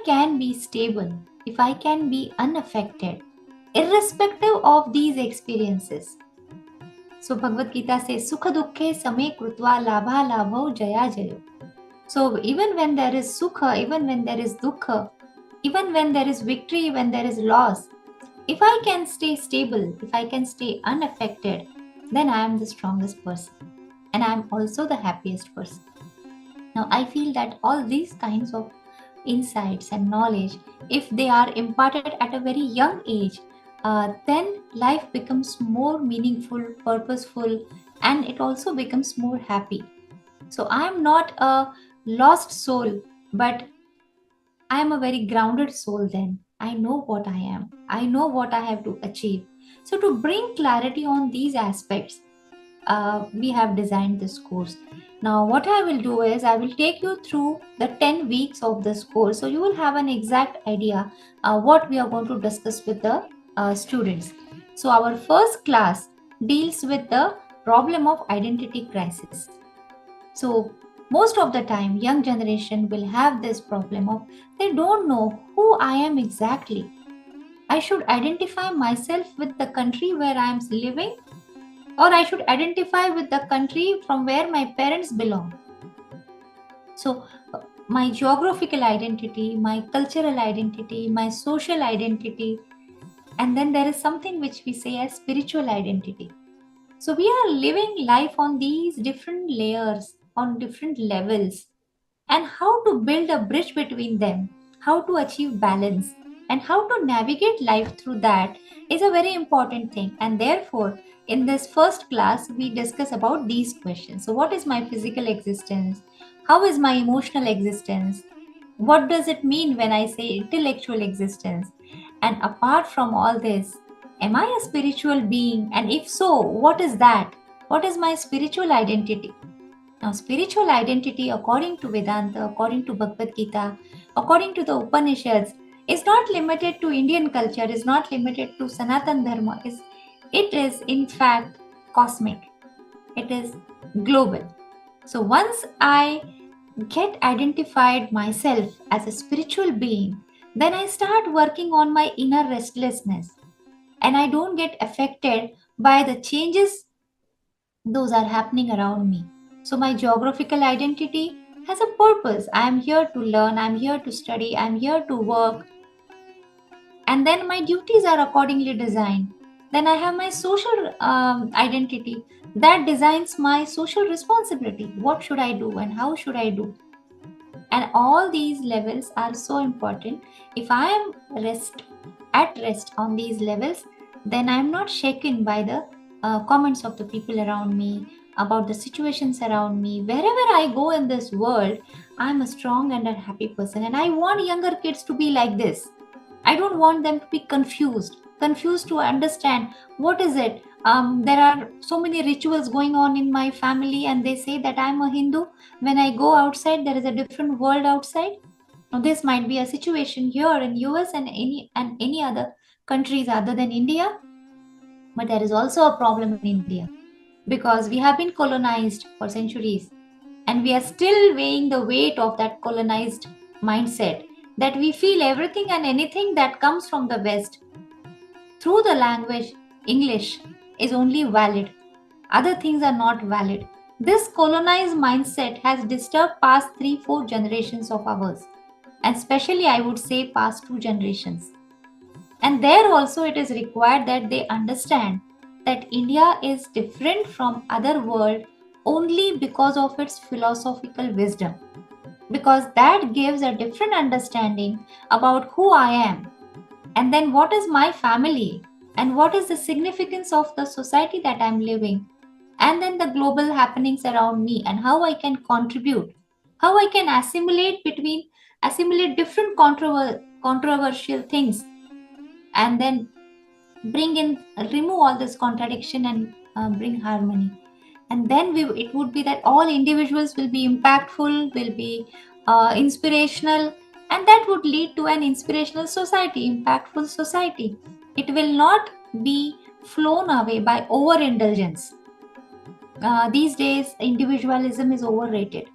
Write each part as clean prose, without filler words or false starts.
can be stable, if I can be unaffected, irrespective of these experiences. So Bhagavad Gita says, Sukha dukkhe same krutva labha labho jaya jayo. So even when there is sukha, even when there is dukkha, even when there is victory, when there is loss, if I can stay stable, if I can stay unaffected, then I am the strongest person. And I am also the happiest person. Now, I feel that all these kinds of insights and knowledge, if they are imparted at a very young age, then life becomes more meaningful, purposeful, and it also becomes more happy. So, I am not a lost soul, but I am a very grounded soul then. I know what I am. I know what I have to achieve. So, to bring clarity on these aspects, we have designed this course. Now, what I will do is I will take you through the 10 weeks of this course. So, you will have an exact idea what we are going to discuss with the students. So, our first class deals with the problem of identity crisis. So, most of the time, young generation will have this problem of they don't know who I am exactly. I should identify myself with the country where I am living, or I should identify with the country from where my parents belong. So, my geographical identity, my cultural identity, my social identity, and then there is something which we say as spiritual identity. So, we are living life on these different layers, on different levels, and how to build a bridge between them, how to achieve balance, and how to navigate life through that is a very important thing. And therefore, in this first class, we discuss about these questions. So, what is my physical existence? How is my emotional existence? What does it mean when I say intellectual existence? And apart from all this, am I a spiritual being? And if so, what is that? What is my spiritual identity? Now, spiritual identity, according to Vedanta, according to Bhagavad Gita, according to the Upanishads, is not limited to Indian culture, is not limited to Sanatan Dharma. It is, in fact, cosmic. It is global. So, once I get identified myself as a spiritual being, then I start working on my inner restlessness and I don't get affected by the changes those are happening around me. So, my geographical identity has a purpose. I am here to learn, I am here to study, I am here to work, and then my duties are accordingly designed. Then I have my social identity that designs my social responsibility. What should I do and how should I do? And all these levels are so important. If I am at rest on these levels, then I am not shaken by the comments of the people around me, about the situations around me. Wherever I go in this world, I am a strong and a happy person, and I want younger kids to be like this. I don't want them to be confused to understand what is it. There are so many rituals going on in my family, and they say that I'm a Hindu. When I go outside, there is a different world outside. Now, this might be a situation here in US and any other countries other than India, but there is also a problem in India because we have been colonized for centuries, and we are still weighing the weight of that colonized mindset that we feel everything and anything that comes from the West through the language English is only valid. Other things are not valid. This colonized mindset has disturbed past 3-4 generations of ours, and especially I would say past 2 generations. And there also it is required that they understand that India is different from other world only because of its philosophical wisdom, because that gives a different understanding about who I am, and then what is my family, and what is the significance of the society that I'm living, and then the global happenings around me, and how I can contribute, how I can assimilate different controversial things, and then remove all this contradiction and bring harmony. And then it would be that all individuals will be impactful, will be inspirational, and that would lead to an inspirational society, impactful society. It will not be flown away by overindulgence. These days individualism is overrated,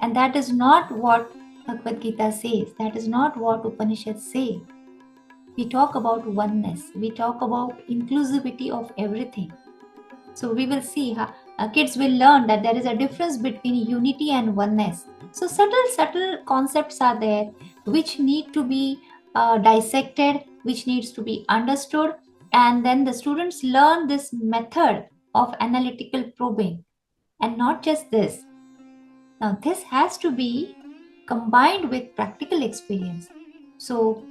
and that is not what Bhagavad Gita says that is not what Upanishads say. We talk about oneness, we talk about inclusivity of everything. So we will see how kids will learn that there is a difference between unity and oneness. So subtle concepts are there which need to be dissected, which needs to be understood, and then the students learn this method of analytical probing. And not just this. Now this has to be combined with practical experience. So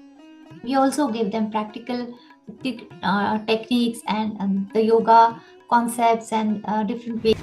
we also give them practical techniques and the yoga concepts and different ways.